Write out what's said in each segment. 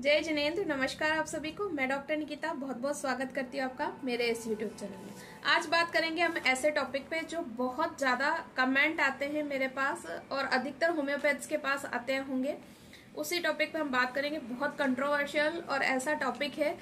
जय जिनेंद्र। नमस्कार आप सभी को। मैं डॉक्टर निकिता बहुत बहुत स्वागत करती हूँ आपका मेरे इस यूट्यूब चैनल में। आज बात करेंगे हम ऐसे टॉपिक पे जो बहुत ज्यादा कमेंट आते हैं मेरे पास और अधिकतर होम्योपैथ्स के पास आते होंगे। उसी टॉपिक पे हम बात करेंगे। बहुत कंट्रोवर्शियल और ऐसा टॉपिक है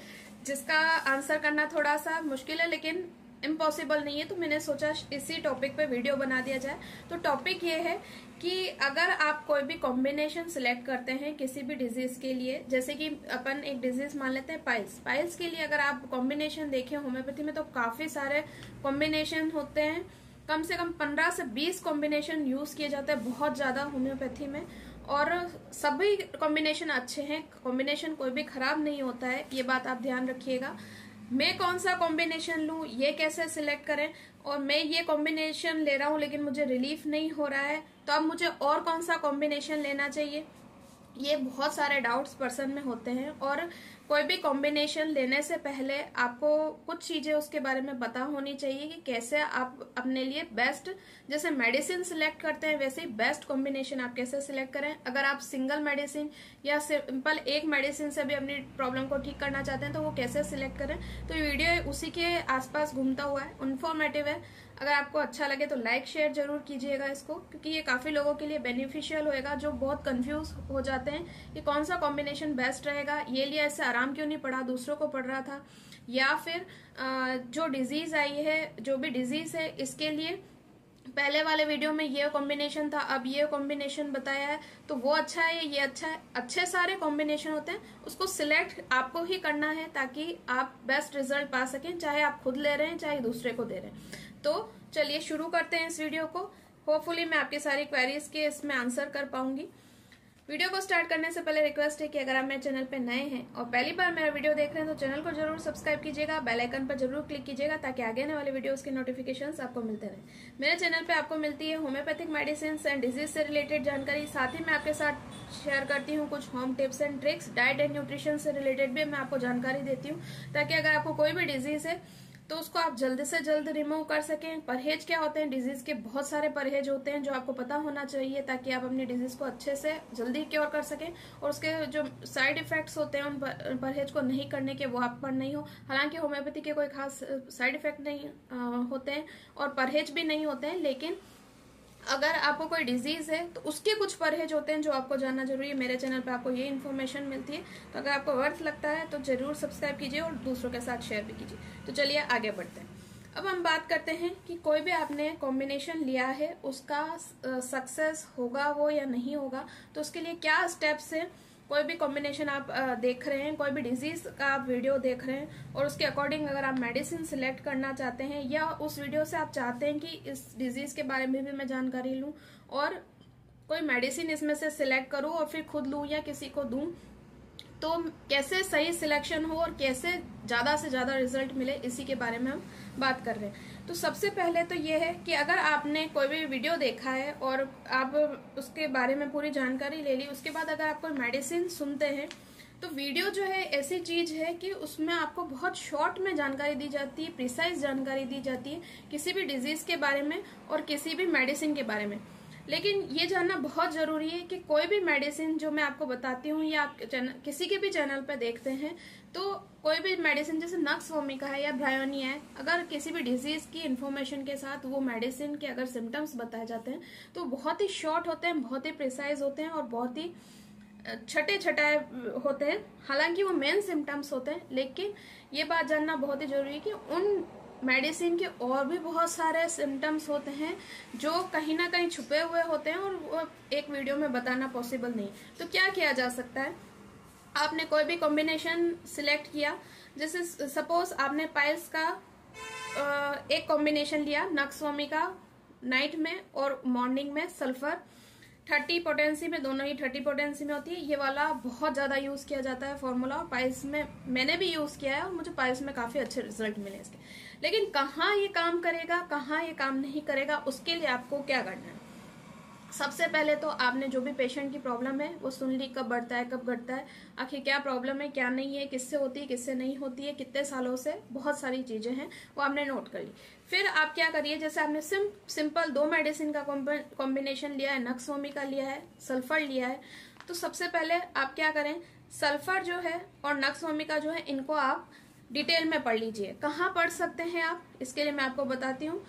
जिसका आंसर करना थोड़ा सा मुश्किल है लेकिन इम्पॉसिबल नहीं है, तो मैंने सोचा इसी टॉपिक पे वीडियो बना दिया जाए। तो टॉपिक ये है कि अगर आप कोई भी कॉम्बिनेशन सिलेक्ट करते हैं किसी भी डिजीज के लिए, जैसे कि अपन एक डिजीज मान लेते हैं पाइल्स के लिए, अगर आप कॉम्बिनेशन देखें होम्योपैथी में तो काफी सारे कॉम्बिनेशन होते हैं। कम से कम 15 से 20 कॉम्बिनेशन यूज किए जाते हैं बहुत ज्यादा होम्योपैथी में, और सभी कॉम्बिनेशन अच्छे हैं। कॉम्बिनेशन कोई भी खराब नहीं होता है, ये बात आप ध्यान रखिएगा। मैं कौन सा कॉम्बिनेशन लूं, ये कैसे सिलेक्ट करें, और मैं ये कॉम्बिनेशन ले रहा हूं लेकिन मुझे रिलीफ नहीं हो रहा है तो अब मुझे और कौन सा कॉम्बिनेशन लेना चाहिए, ये बहुत सारे डाउट्स पर्सन में होते हैं। और कोई भी कॉम्बिनेशन लेने से पहले आपको कुछ चीजें उसके बारे में पता होनी चाहिए कि कैसे आप अपने लिए बेस्ट, जैसे मेडिसिन सिलेक्ट करते हैं वैसे ही बेस्ट कॉम्बिनेशन आप कैसे सिलेक्ट करें। अगर आप सिंगल मेडिसिन या सिंपल एक मेडिसिन से भी अपनी प्रॉब्लम को ठीक करना चाहते हैं तो वो कैसे सिलेक्ट करें। तो ये वीडियो उसी के आसपास घूमता हुआ है, इन्फॉर्मेटिव है। अगर आपको अच्छा लगे तो लाइक शेयर जरूर कीजिएगा इसको, क्योंकि ये काफी लोगों के लिए बेनिफिशियल होएगा जो बहुत कंफ्यूज हो जाते हैं कि कौन सा कॉम्बिनेशन बेस्ट रहेगा, ये लिया इससे आराम क्यों नहीं पड़ा, दूसरों को पड़ रहा था, या फिर जो डिजीज आई है, जो भी डिजीज है इसके लिए पहले वाले वीडियो में ये कॉम्बिनेशन था अब ये कॉम्बिनेशन बताया है तो वो अच्छा है ये अच्छा है। अच्छे सारे कॉम्बिनेशन होते हैं, उसको सिलेक्ट आपको ही करना है ताकि आप बेस्ट रिजल्ट पा सकें, चाहे आप खुद ले रहे हैं चाहे दूसरे को दे रहे हैं। तो चलिए शुरू करते हैं इस वीडियो को। होपफुली मैं आपकी सारी क्वेरीज के इसमें आंसर कर पाऊंगी। वीडियो को स्टार्ट करने से पहले रिक्वेस्ट है कि अगर आप मेरे चैनल पे नए हैं और पहली बार मेरा वीडियो देख रहे हैं तो चैनल को जरूर सब्सक्राइब कीजिएगा, बेल आइकन पर जरूर क्लिक कीजिएगा ताकि आगे आने वाले वीडियोस के नोटिफिकेशंस आपको मिलते रहें। मेरे चैनल पे आपको मिलती है होम्योपैथिक मेडिसिन एंड डिजीज से रिलेटेड जानकारी, साथ ही मैं आपके साथ शेयर करती हूँ कुछ home tips and tricks. Diet and nutrition से रिलेटेड भी मैं आपको जानकारी देती हूँ ताकि अगर आपको कोई भी डिजीज है तो उसको आप जल्द से जल्द रिमूव कर सकें। परहेज क्या होते हैं, डिजीज के बहुत सारे परहेज होते हैं जो आपको पता होना चाहिए ताकि आप अपनी डिजीज को अच्छे से जल्दी क्योर कर सकें, और उसके जो साइड इफेक्ट्स होते हैं उन परहेज को नहीं करने के वो आप पर नहीं हो। हालांकि होम्योपैथी के कोई खास साइड इफेक्ट नहीं होते हैं और परहेज भी नहीं होते हैं, लेकिन अगर आपको कोई डिजीज है तो उसके कुछ परहेज होते हैं जो आपको जानना जरूरी है। मेरे चैनल पे आपको ये इन्फॉर्मेशन मिलती है, तो अगर आपको वर्थ लगता है तो जरूर सब्सक्राइब कीजिए और दूसरों के साथ शेयर भी कीजिए। तो चलिए आगे बढ़ते हैं। अब हम बात करते हैं कि कोई भी आपने कॉम्बिनेशन लिया है उसका सक्सेस होगा वो या नहीं होगा, तो उसके लिए क्या स्टेप्स है। कोई भी कॉम्बिनेशन आप देख रहे हैं, कोई भी डिजीज का आप वीडियो देख रहे हैं और उसके अकॉर्डिंग अगर आप मेडिसिन सिलेक्ट करना चाहते हैं या उस वीडियो से आप चाहते हैं कि इस डिजीज के बारे में भी मैं जानकारी लूं और कोई मेडिसिन इसमें से सिलेक्ट करूं और फिर खुद लूं या किसी को दूं, तो कैसे सही सिलेक्शन हो और कैसे ज्यादा से ज्यादा रिजल्ट मिले, इसी के बारे में हम बात कर रहे हैं। तो सबसे पहले तो ये है कि अगर आपने कोई भी वीडियो देखा है और आप उसके बारे में पूरी जानकारी ले ली, उसके बाद अगर आप कोई मेडिसिन सुनते हैं तो वीडियो जो है ऐसी चीज है कि उसमें आपको बहुत शॉर्ट में जानकारी दी जाती है, प्रिसाइज जानकारी दी जाती है किसी भी डिजीज के बारे में और किसी भी मेडिसिन के बारे में। लेकिन ये जानना बहुत जरूरी है कि कोई भी मेडिसिन जो मैं आपको बताती हूँ या आप किसी के भी चैनल पे देखते हैं, तो कोई भी मेडिसिन जैसे नक्स वोमिका है या ब्रायोनिया है, अगर किसी भी डिजीज की इन्फॉर्मेशन के साथ वो मेडिसिन के अगर सिम्टम्स बताए जाते हैं तो बहुत ही शॉर्ट होते हैं, बहुत ही प्रिसाइज होते हैं और बहुत ही छटाए होते हैं। हालांकि वो मेन सिम्टम्स होते हैं, लेकिन ये बात जानना बहुत ही जरूरी है कि उन मेडिसिन के और भी बहुत सारे सिम्टम्स होते हैं जो कहीं ना कहीं छुपे हुए होते हैं और वो एक वीडियो में बताना पॉसिबल नहीं। तो क्या किया जा सकता है, आपने कोई भी कॉम्बिनेशन सिलेक्ट किया, जैसे सपोज आपने पाइल्स का एक कॉम्बिनेशन लिया, नक्स वोमिका नाइट में और मॉर्निंग में सल्फर 30 पोटेंसी में, दोनों ही 30 पोटेंसी में होती है। ये वाला बहुत ज्यादा यूज किया जाता है फॉर्मूला, और पाइल्स में मैंने भी यूज किया है और मुझे पाइल्स में काफी अच्छे रिजल्ट मिले इसके। लेकिन कहाँ ये काम करेगा कहाँ ये काम नहीं करेगा, उसके लिए आपको क्या करना है। सबसे पहले तो आपने जो भी पेशेंट की प्रॉब्लम है वो सुन ली, कब बढ़ता है कब घटता है, आखिर क्या प्रॉब्लम है क्या नहीं है, किससे होती है किससे नहीं होती है, कितने सालों से, बहुत सारी चीजें हैं वो आपने नोट कर ली। फिर आप क्या करिए, जैसे आपने सिंपल 2 मेडिसिन का कॉम्बिनेशन लिया है, नक्स वोमिका लिया है, सल्फर लिया है, तो सबसे पहले आप क्या करें, सल्फर जो है और नक्स भूमिका जो है, इनको आप डिटेल में पढ़ लीजिए। कहाँ पढ़ सकते हैं आप, इसके लिए मैं आपको बताती हूँ।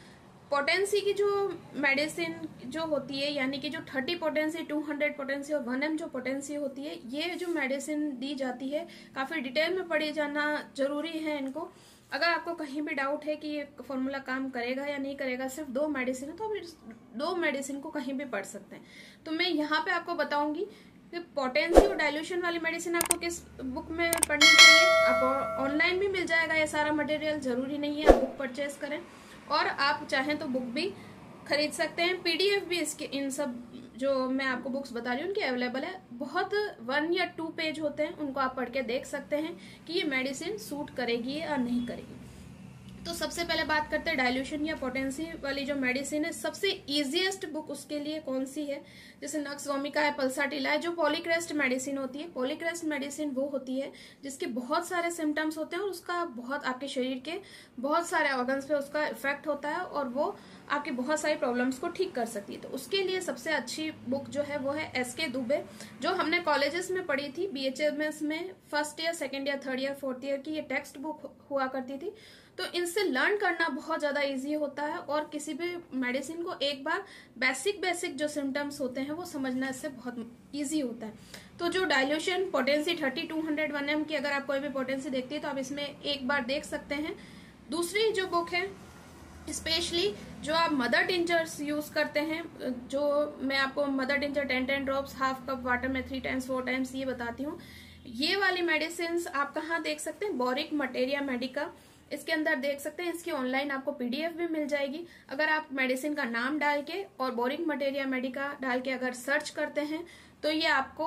पोटेंसी की जो मेडिसिन जो होती है, यानी कि जो 30 पोटेंसी, 200 पोटेंसी और 1 m जो पोटेंसी होती है, ये जो मेडिसिन दी जाती है काफी डिटेल में पढ़ी जाना जरूरी है इनको। अगर आपको कहीं भी डाउट है कि ये फॉर्मूला काम करेगा या नहीं करेगा, सिर्फ 2 मेडिसिन है, तो आप इस 2 मेडिसिन को कहीं भी पढ़ सकते हैं। तो मैं यहाँ पे आपको बताऊंगी कि पोटेंसी और डाइल्यूशन वाली मेडिसिन आपको किस बुक में पढ़नी चाहिए। आप ऑनलाइन भी मिल जाएगा ये सारा मटेरियल, जरूरी नहीं है आप बुक परचेज करें, और आप चाहें तो बुक भी खरीद सकते हैं। पीडीएफ भी इसके, इन सब जो मैं आपको बुक्स बता रही हूँ उनकी अवेलेबल है। बहुत 1 या 2 पेज होते हैं, उनको आप पढ़ के देख सकते हैं कि ये मेडिसिन सूट करेगी या नहीं करेगी। तो सबसे पहले बात करते हैं डाइल्यूशन या पोटेंसी वाली जो मेडिसिन है। सबसे इजीएस्ट बुक उसके लिए कौन सी है, जैसे नक्स वोमिका है, पल्साटिला है, जो पॉलीक्रेस्ट मेडिसिन होती है। पॉलीक्रेस्ट मेडिसिन वो होती है जिसके बहुत सारे सिम्टम्स होते हैं और उसका बहुत आपके शरीर के बहुत सारे ऑर्गन्स पे उसका इफेक्ट होता है और वो आपकी बहुत सारी प्रॉब्लम्स को ठीक कर सकती है। तो उसके लिए सबसे अच्छी बुक जो है वो है एसके दुबे, जो हमने कॉलेजेस में पढ़ी थी, बीएचएमएस में first year, second year, third year, fourth year की ये टेक्स्ट बुक हुआ करती थी। तो इनसे लर्न करना बहुत ज्यादा इजी होता है और किसी भी मेडिसिन को एक बार बेसिक जो सिम्टम्स होते हैं वो समझना इससे बहुत इजी होता है। तो जो डाइल्यूशन पोटेंसी 30, 200, 1 m की अगर आप कोई भी पोटेंसी देखती है तो आप इसमें एक बार देख सकते हैं। दूसरी जो बुक है, स्पेशली जो आप मदर टिंचर्स यूज करते हैं, जो मैं आपको mother tincture 10 drops half cup water में 3 टाइम्स 4 टाइम्स ये बताती हूँ। ये वाली मेडिसिन आप कहाँ देख सकते हैं, बोरिक मटेरिया मेडिका, इसके अंदर देख सकते हैं। इसकी ऑनलाइन आपको पीडीएफ भी मिल जाएगी। अगर आप मेडिसिन का नाम डाल के और बोरिक मटेरिया मेडिका डाल के अगर सर्च करते हैं तो ये आपको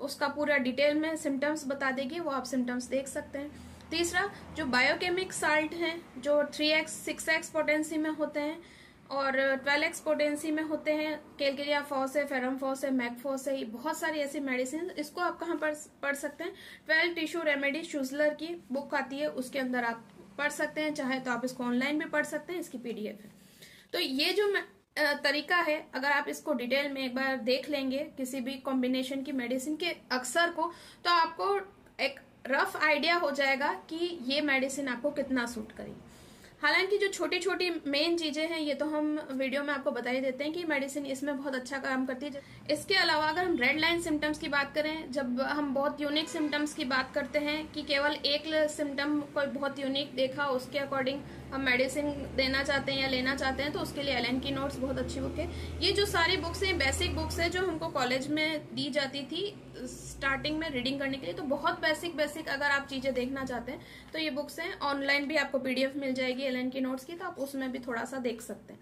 उसका पूरा डिटेल में सिम्टम्स बता देगी, वो आप सिम्टम्स देख सकते हैं। तीसरा जो बायोकेमिक साल्ट हैं, जो 3x 6x पोटेंसी में होते हैं और 12x पोटेंसी में होते हैं, कैलकेरिया फॉस है, फेरम फॉस है, मैकफॉस है, बहुत सारी ऐसी मेडिसिन, इसको आप कहाँ पढ़ सकते हैं, 12 टिश्यू रेमेडी शुजलर की बुक आती है, उसके अंदर आप पढ़ सकते हैं। चाहे तो आप इसको ऑनलाइन भी पढ़ सकते हैं, इसकी पीडीएफ है। तो ये जो तरीका है, अगर आप इसको डिटेल में एक बार देख लेंगे किसी भी कॉम्बिनेशन की मेडिसिन के अक्सर को, तो आपको एक रफ आइडिया हो जाएगा कि ये मेडिसिन आपको कितना सूट करेगी। हालांकि जो छोटी छोटी मेन चीजें हैं ये तो हम वीडियो में आपको बता ही देते हैं कि मेडिसिन इसमें बहुत अच्छा काम करती है। इसके अलावा अगर हम रेड लाइन सिम्टम्स की बात करें, जब हम बहुत यूनिक सिम्टम्स की बात करते हैं कि केवल एक सिम्टम कोई बहुत यूनिक देखा, उसके अकॉर्डिंग हम मेडिसिन देना चाहते हैं या लेना चाहते हैं, तो उसके लिए एलन की नोट्स बहुत अच्छी बुक है। ये जो सारी बुक्स हैं बेसिक बुक्स है जो हमको कॉलेज में दी जाती थी स्टार्टिंग में रीडिंग करने के लिए। तो बहुत बेसिक अगर आप चीजें देखना चाहते हैं तो ये बुक्स हैं। ऑनलाइन भी आपको पीडीएफ मिल जाएगी एलन की नोट्स की, तो आप उसमें भी थोड़ा सा देख सकते हैं।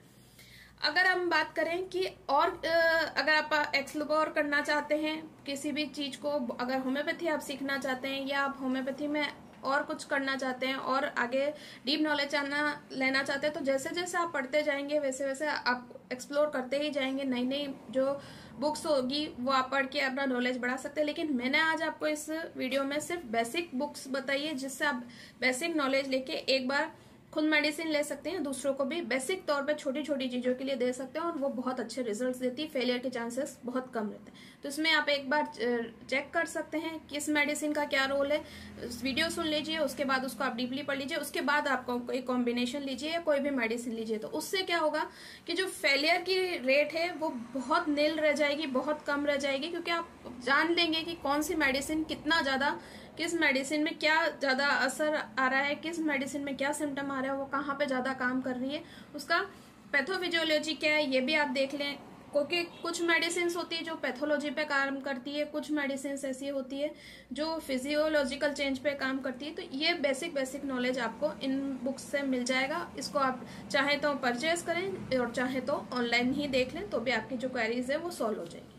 अगर हम बात करें कि और अगर आप एक्सप्लोर करना चाहते हैं किसी भी चीज को, अगर होम्योपैथी आप सीखना चाहते हैं या आप होम्योपैथी में और कुछ करना चाहते हैं और आगे डीप नॉलेज लेना चाहते हैं, तो जैसे जैसे आप पढ़ते जाएंगे वैसे वैसे आप एक्सप्लोर करते ही जाएंगे। नई नई जो बुक्स होगी वो आप पढ़ के अपना नॉलेज बढ़ा सकते हैं। लेकिन मैंने आज आपको इस वीडियो में सिर्फ बेसिक बुक्स बताई है जिससे आप बेसिक नॉलेज लेके एक बार खुद मेडिसिन ले सकते हैं, दूसरों को भी बेसिक तौर पे छोटी छोटी चीजों के लिए दे सकते हैं और वो बहुत अच्छे रिजल्ट्स देती है। फेलियर के चांसेस बहुत कम रहते हैं। तो इसमें आप एक बार चेक कर सकते हैं किस मेडिसिन का क्या रोल है। वीडियो सुन लीजिए, उसके बाद उसको आप डीपली पढ़ लीजिए, उसके बाद आपको कोई कॉम्बिनेशन लीजिए या कोई भी मेडिसिन लीजिए। तो उससे क्या होगा कि जो फेलियर की रेट है वो बहुत नील रह जाएगी, बहुत कम रह जाएगी, क्योंकि आप जान लेंगे कि कौन सी मेडिसिन कितना ज्यादा, किस मेडिसिन में क्या ज्यादा असर आ रहा है, किस मेडिसिन में क्या सिम्टम आ रहा है, वो कहाँ पे ज्यादा काम कर रही है, उसका पैथोफिजियोलॉजी क्या है ये भी आप देख लें। क्योंकि कुछ मेडिसिन होती है जो पैथोलॉजी पे काम करती है, कुछ मेडिसिन ऐसी होती है जो फिजियोलॉजिकल चेंज पे काम करती है। तो ये बेसिक नॉलेज आपको इन बुक्स से मिल जाएगा। इसको आप चाहे तो परचेज करें और चाहे तो ऑनलाइन ही देख लें, तो भी आपकी जो क्वेरीज है वो सॉल्व हो जाएगी।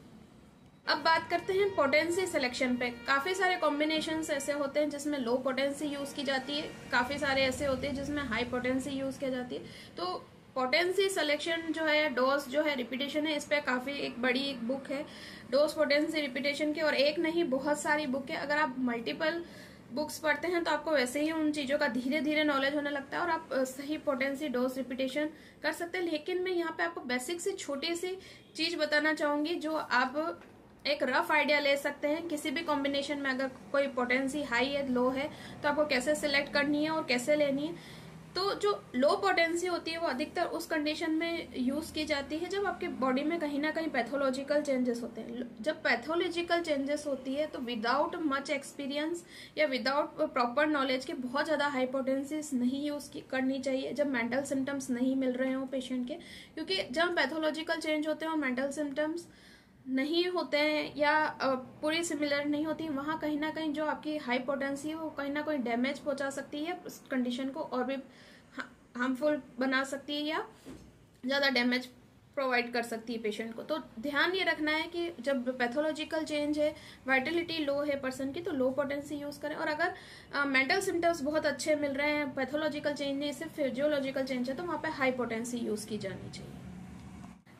अब बात करते हैं पोटेंसी सिलेक्शन पे। काफी सारे कॉम्बिनेशंस ऐसे होते हैं जिसमें लो पोटेंसी यूज की जाती है, काफी सारे ऐसे होते हैं जिसमें हाई पोटेंसी यूज की जाती है। तो पोटेंसी सिलेक्शन जो है, डोज जो है, रिपीटेशन है, इस पे काफी एक बड़ी एक बुक है डोज पोटेंसी रिपीटेशन की, और एक नहीं बहुत सारी बुक है। अगर आप मल्टीपल बुक्स पढ़ते हैं तो आपको वैसे ही उन चीजों का धीरे धीरे नॉलेज होने लगता है और आप सही पोटेंसी डोज रिपीटेशन कर सकते हैं। लेकिन मैं यहाँ पे आपको बेसिक से छोटी सी चीज बताना चाहूंगी जो आप एक रफ आइडिया ले सकते हैं किसी भी कॉम्बिनेशन में। अगर कोई पोटेंसी हाई है, लो है, तो आपको कैसे सिलेक्ट करनी है और कैसे लेनी है। तो जो लो पोटेंसी होती है वो अधिकतर उस कंडीशन में यूज की जाती है जब आपके बॉडी में कहीं ना कहीं पैथोलॉजिकल चेंजेस होते हैं। जब पैथोलॉजिकल चेंजेस होती है तो विदाउट मच एक्सपीरियंस या विदाउट प्रॉपर नॉलेज के बहुत ज्यादा हाई पोटेंसीज नहीं यूज करनी चाहिए जब मेंटल सिम्टम्स नहीं मिल रहे हो पेशेंट के। क्योंकि जब पैथोलॉजिकल चेंज होते हैं और मेंटल सिम्टम्स नहीं होते हैं या पूरी सिमिलर नहीं होती, वहां कहीं ना कहीं जो आपकी हाई पोटेंसी है वो कहीं ना कहीं डैमेज पहुंचा सकती है, उस कंडीशन को और भी हार्मफुल बना सकती है या ज्यादा डैमेज प्रोवाइड कर सकती है पेशेंट को। तो ध्यान ये रखना है कि जब पैथोलॉजिकल चेंज है, वाइटलिटी लो है पर्सन की, तो लो पोटेंसी यूज करें। और अगर मेंटल सिम्टम्स बहुत अच्छे मिल रहे हैं, पैथोलॉजिकल चेंज नहीं सिर्फ फिजियोलॉजिकल चेंज है, तो वहां पे हाई पोटेंसी यूज की जानी चाहिए।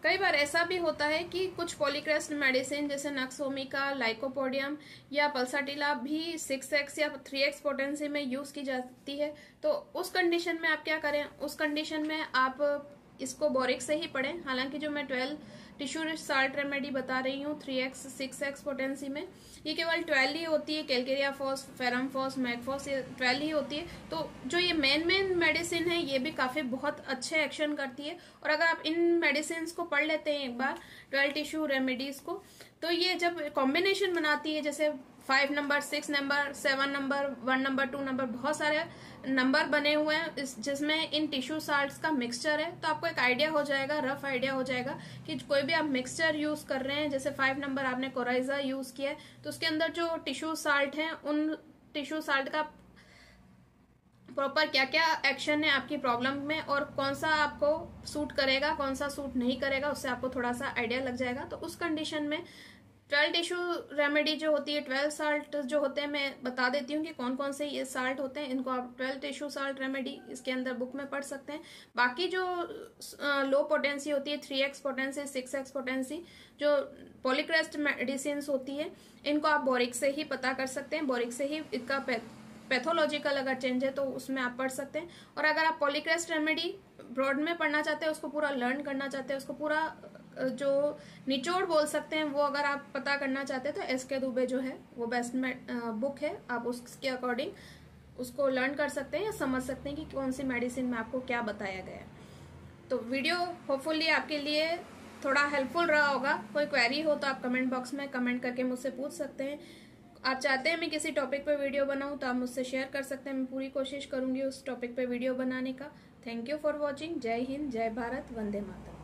कई बार ऐसा भी होता है कि कुछ पॉलीक्रेस्ट मेडिसिन जैसे नक्सोमिका, लाइकोपोडियम या पल्साटिला भी 6x या 3x पोटेंसी में यूज की जाती है। तो उस कंडीशन में आप क्या करें, उस कंडीशन में आप इसको बोरिक से ही पढ़ें। हालांकि जो मैं 12 टिश्यू रिच साल्ट रेमेडी बता रही हूँ 3x 6x पोटेंसी में, ये केवल 12 ही होती है। कैलकेरिया फॉस, फेरम फॉस, मैगफॉस, ये 12 ही होती है। तो जो ये मेन मेडिसिन है ये भी काफी बहुत अच्छे एक्शन करती है। और अगर आप इन मेडिसिन को पढ़ लेते हैं एक बार 12 टिश्यू रेमेडीज को, तो ये जब कॉम्बिनेशन बनाती है, जैसे 5 number, 6 number, 7 number, 1 number, 2 number, बहुत सारे नंबर बने हुए हैं जिसमें इन टिश्यू साल्ट्स का मिक्सचर है। तो आपको एक आइडिया हो जाएगा, रफ आइडिया हो जाएगा कि कोई भी आप मिक्सचर यूज कर रहे हैं, जैसे 5 नंबर आपने कोराइजा यूज किया है, तो उसके अंदर जो टिश्यू साल्ट है उन टिश्यू साल्ट का प्रॉपर क्या क्या एक्शन है आपकी प्रॉब्लम में और कौन सा आपको सूट करेगा, कौन सा सूट नहीं करेगा, उससे आपको थोड़ा सा आइडिया लग जाएगा। तो उस कंडीशन में 12 टिश्यू रेमेडी जो होती है, 12 साल्ट जो होते हैं, मैं बता देती हूँ कि कौन कौन से ये साल्ट होते हैं। इनको आप 12 टिश्यू साल्ट रेमेडी इसके अंदर बुक में पढ़ सकते हैं। बाकी जो लो पोटेंसी होती है, 3x पोटेंसी, 6x पोटेंसी, जो पॉलीक्रेस्ट मेडिसिन होती है, इनको आप बोरिक से ही पता कर सकते हैं। बोरिक से ही इनका पैथोलॉजिकल अगर चेंज है तो उसमें आप पढ़ सकते हैं। और अगर आप पॉलीक्रेस्ट रेमेडी ब्रॉड में पढ़ना चाहते हैं, उसको पूरा लर्न करना चाहते हैं, उसको पूरा जो निचोड़ बोल सकते हैं वो अगर आप पता करना चाहते हैं, तो एसके दुबे जो है वो बेस्ट बुक है। आप उसके अकॉर्डिंग उसको लर्न कर सकते हैं या समझ सकते हैं कि कौन सी मेडिसिन में आपको क्या बताया गया है। तो वीडियो होपफुली आपके लिए थोड़ा हेल्पफुल रहा होगा। कोई क्वेरी हो तो आप कमेंट बॉक्स में कमेंट करके मुझसे पूछ सकते हैं। आप चाहते हैं मैं किसी टॉपिक पे वीडियो बनाऊं तो आप मुझसे शेयर कर सकते हैं। मैं पूरी कोशिश करूंगी उस टॉपिक पे वीडियो बनाने का। Thank you for watching. जय हिंद, जय भारत, वंदे मातरम।